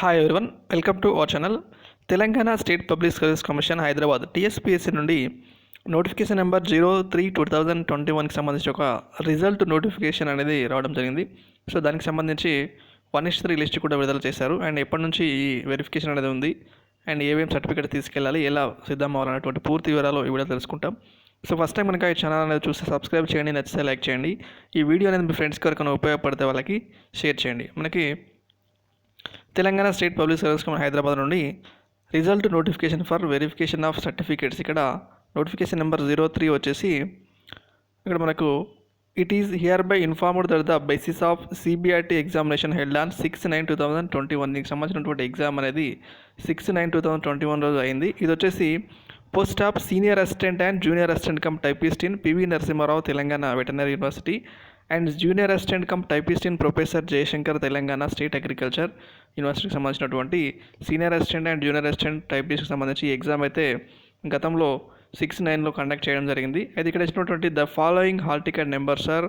Hi everyone, welcome to our channel. Telangana state public service commission Hyderabad TSPSC నుండి notification number 03/2021కి సంబంధించి ఒక result notification అనేది రావడం జరిగింది. సో దానికి సంబంధించి 1:3 లిస్ట్ కూడా విడుదల చేశారు. అండ్ ఎప్పటి నుంచి ఈ వెరిఫికేషన్ అనేది ఉంది అండ్ ఏమేమి సర్టిఫికేట్ తీసుకెళ్ళాలి, ఎలా సిద్ధం అవ్వాలనేటువంటి పూర్తి వివరాలు ఈ వీడియో తెలుసుకుంటాం. సో ఫస్ట్ టైం కనుక ఈ ఛానల్ అనేది చూస్తే సబ్స్క్రైబ్ చేయండి, నచ్చితే లైక్ చేయండి. ఈ వీడియో అనేది మీ ఫ్రెండ్స్కి వరకు ఉపయోగపడితే వాళ్ళకి షేర్ చేయండి. మనకి Telangana state public service commission Hyderabad నుండి result notification for verification of certificates, ఇక్కడ నోటిఫికేషన్ నెంబర్ 03 వచ్చేసి ఇక్కడ మనకు it is here by informed that the basis of CBIT examination held on 6/9/2021కి సంబంధించినటువంటి ఎగ్జామ్ అనేది 6/9/2021 రోజు అయింది. ఇది వచ్చేసి post of senior assistant and junior assistant cum typist in PV Narasimha Rao Telangana veterinary university and junior assistant cum typist in professor Jayashankar Telangana state agriculture యూనివర్సిటీకి సంబంధించినటువంటి senior assistant and junior assistant టైపిస్ట్కి సంబంధించి ఈ ఎగ్జామ్ అయితే గతంలో 6/9లో కండక్ట్ చేయడం జరిగింది. అయితే ఇక్కడ ఇచ్చినటువంటి the following hall ticket numbers are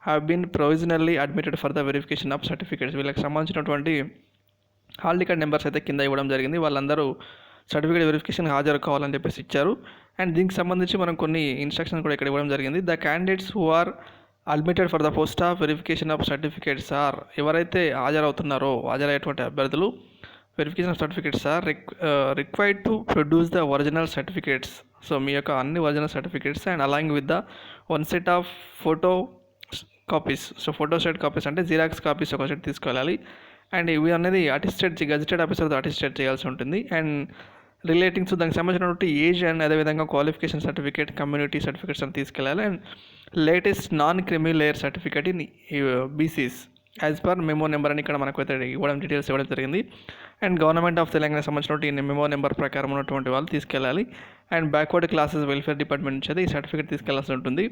have been provisionally admitted for the verification of certificates. వీళ్ళకి సంబంధించినటువంటి హాల్ టికెట్ నెంబర్స్ అయితే కింద ఇవ్వడం జరిగింది. వాళ్ళందరూ సర్టిఫికేట్ వెరిఫికేషన్ హాజరు కావాలని చెప్పేసి ఇచ్చారు. అండ్ దీనికి సంబంధించి మనం కొన్ని ఇన్స్ట్రక్షన్స్ కూడా ఇక్కడ ఇవ్వడం జరిగింది. The candidates who are admitted for the post of verification of certificates are, ఎవరైతే హాజరవుతున్నారో హాజరయ్యేటువంటి అభ్యర్థులు verification of certificates are required to produce the original certificates. So మీ యొక్క అన్ని original certificates and along with the 1 set of photo copies. So photo set copies అంటే xerox copies ఒక set తీసుకెళ్ళాలి. అండ్ ఇవి అనేది గజెటెడ్ ఆఫీసర్తో అటెస్టేట్ చేయాల్సి ఉంటుంది. అండ్ రిలేటింగ్స్ దానికి సంబంధించినటువంటి ఏజ్ అండ్ అదేవిధంగా క్వాలిఫికేషన్ సర్టిఫికేట్, కమ్యూనిటీ సర్టిఫికేట్స్ అని తీసుకెళ్ళాలి. అండ్ లేటెస్ట్ నాన్ క్రిమి layer certificate in BCs as per memo number అని ఇక్కడ మనకు అయితే డీటెయిల్స్ ఇవ్వడం జరిగింది. అండ్ గవర్నమెంట్ ఆఫ్ తెలంగాణ సంబంధించినటువంటి మెమో నెంబర్ ప్రకారం ఉన్నటువంటి వాళ్ళు తీసుకెళ్ళాలి. And backward classes welfare department నుంచి అయితే ఈ సర్టిఫికేట్ తీసుకెళ్లాల్సి ఉంటుంది.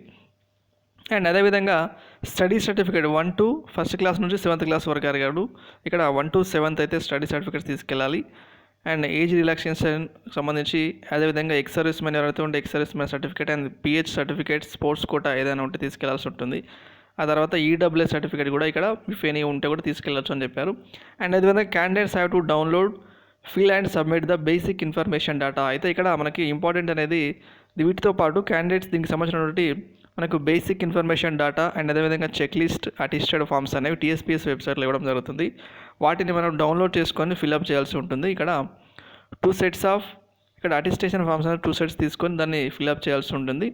అండ్ అదేవిధంగా study certificate 1 to 1st class నుంచి 7th క్లాస్ వరకు అడిగాడు. ఇక్కడ 1 to 7th అయితే స్టడీ సర్టిఫికేట్స్ తీసుకెళ్ళాలి. అండ్ ఏజ్ రిలాక్సేషన్ సంబంధించి అదేవిధంగా ఎక్స్ సర్వీస్ మెన్ ఎవరైతే ఉంటే ex servicemen certificate and PH certificate, sports quota ఏదైనా ఉంటే తీసుకెళ్లాల్సి ఉంటుంది. ఆ తర్వాత ఈడబ్ల్యూఎస్ సర్టిఫికేట్ కూడా ఇక్కడ ఇఫ్ ఎనీ ఉంటే కూడా తీసుకెళ్ళచ్చు అని చెప్పారు. అండ్ అదేవిధంగా candidates have to download, fill and submit the basic information data. అయితే ఇక్కడ మనకి ఇంపార్టెంట్ అనేది వీటితో పాటు క్యాండిడేట్స్ దీనికి సంబంధించినటువంటి మనకు బేసిక్ ఇన్ఫర్మేషన్ డేటా అండ్ అదేవిధంగా చెక్ లిస్ట్, అటెస్టెడ్ ఫామ్స్ అనేవి టీఎస్పీఎస్ వెబ్సైట్లో ఇవ్వడం జరుగుతుంది. వాటిని మనం డౌన్లోడ్ చేసుకొని ఫిల్అప్ చేయాల్సి ఉంటుంది. ఇక్కడ 2 sets ఆఫ్ ఇక్కడ అటెస్టేషన్ ఫామ్స్ అనేది 2 sets తీసుకొని దాన్ని ఫిల్అప్ చేయాల్సి ఉంటుంది.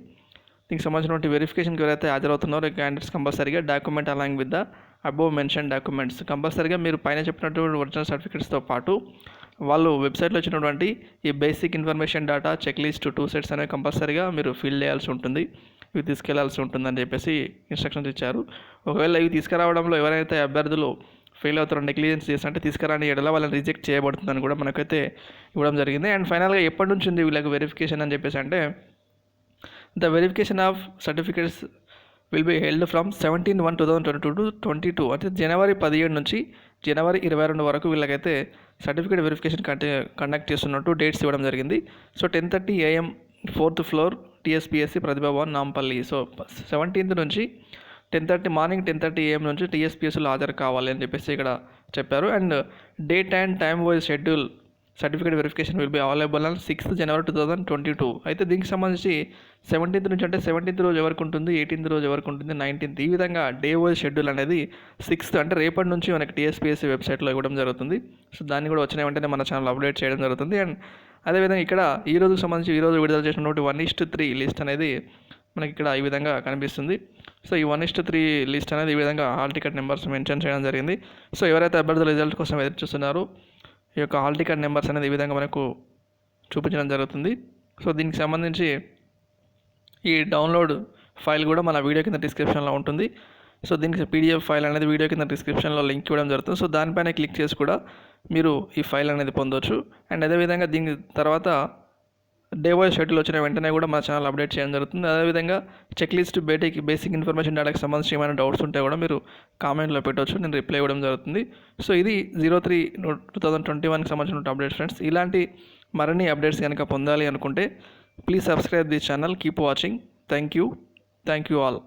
దీనికి సంబంధించినటువంటి వెరిఫికేషన్కి ఎవరైతే హాజరవుతున్నారో క్యాండిడేట్స్ కంపల్సరీగా document along with the above mention documents కంపల్సరీగా మీరు పైన చెప్పినటువంటి ఒరిజినల్ సర్టిఫికేట్స్తో పాటు వాళ్ళు వెబ్సైట్లో ఇచ్చినటువంటి ఈ basic information data, check list 2 sets అనేవి కంపల్సరీగా మీరు ఫిల్ చేయాల్సి ఉంటుంది. ఇవి తీసుకెళ్లాల్సి ఉంటుందని చెప్పేసి ఇన్స్ట్రక్షన్స్ ఇచ్చారు. ఒకవేళ ఇవి తీసుకురావడంలో ఎవరైతే అభ్యర్థులు ఫెయిల్ అవుతారో, నెగ్లిజెన్స్ చేస్తుంటే తీసుకురాని ఎడల వాళ్ళని రిజెక్ట్ చేయబడుతుందని కూడా మనకైతే ఇవ్వడం జరిగింది. అండ్ ఫైనల్గా ఎప్పటి నుంచి ఉంది వీళ్ళకి వెరిఫికేషన్ అని చెప్పేసి అంటే the verification of certificates will be held from 17/1/2022 to 22 అంటే జనవరి 17 నుంచి జనవరి 22 వరకు వీళ్ళకైతే సర్టిఫికేట్ వెరిఫికేషన్ కండక్ట్ చేస్తున్నట్టు డేట్స్ ఇవ్వడం జరిగింది. So 10:30 AM 4th floor TSPSC Pratibha Bhavan Nampally. So 17th నుంచి 10:30 మార్నింగ్ 10:30 AM నుంచి టీఎస్పీఎస్సీలో హాజరు కావాలి అని చెప్పేసి ఇక్కడ చెప్పారు. And date and time wise schedule certificate verification will be available on 6th January 2022. అయితే దీనికి సంబంధించి 17th నుంచి అంటే 17th రోజు ఎవరికి ఉంటుంది, 18th రోజు ఎవరికి ఉంటుంది, 19th ఈ విధంగా డే వైజ్ షెడ్యూల్ అనేది 6th అంటే రేపటి నుంచి మనకి టీఎస్పీఎస్సీ వెబ్సైట్లో ఇవ్వడం జరుగుతుంది. సో దాన్ని కూడా వచ్చిన వెంటనే మన ఛానల్ అప్డేట్ చేయడం జరుగుతుంది. అండ్ అదేవిధంగా ఇక్కడ ఈ రోజుకు సంబంధించి ఈరోజు విడుదల చేసినటువంటి 1:3 లిస్ట్ అనేది మనకి ఇక్కడ ఈ విధంగా కనిపిస్తుంది. సో ఈ 1:3 లిస్ట్ అనేది ఈ విధంగా హాల్ టికెట్ నెంబర్స్ మెన్షన్ చేయడం జరిగింది. సో ఎవరైతే అభ్యర్థుల రిజల్ట్ కోసం ఎదురు చూస్తున్నారో ఈ యొక్క హాల్ టికెట్ నెంబర్స్ అనేది ఈ విధంగా మనకు చూపించడం జరుగుతుంది. సో దీనికి సంబంధించి ఈ డౌన్లోడ్ ఫైల్ కూడా మన వీడియో కింద డిస్క్రిప్షన్లో ఉంటుంది. సో దీనికి పీడిఎఫ్ ఫైల్ అనేది వీడియో కింద డిస్క్రిప్షన్లో లింక్ ఇవ్వడం జరుగుతుంది. సో దానిపైన క్లిక్ చేసి కూడా మీరు ఈ ఫైల్ అనేది పొందవచ్చు. అండ్ అదేవిధంగా దీని తర్వాత డే వైజ్ షెడ్యూల్ వచ్చిన వెంటనే కూడా మన ఛానల్ అప్డేట్ చేయడం జరుగుతుంది. అదేవిధంగా చెక్ లిస్ట్, బేసిక్ ఇన్ఫర్మేషన్ డేటాకి సంబంధించి ఏమైనా డౌట్స్ ఉంటే కూడా మీరు కామెంట్లో పెట్టవచ్చు, నేను రిప్లై ఇవ్వడం జరుగుతుంది. సో ఇది 03/2021కి సంబంధించిన అప్డేట్స్ ఫ్రెండ్స్. ఇలాంటి మరిన్ని అప్డేట్స్ కనుక పొందాలి అనుకుంటే please subscribe this channel. Keep watching. Thank you all.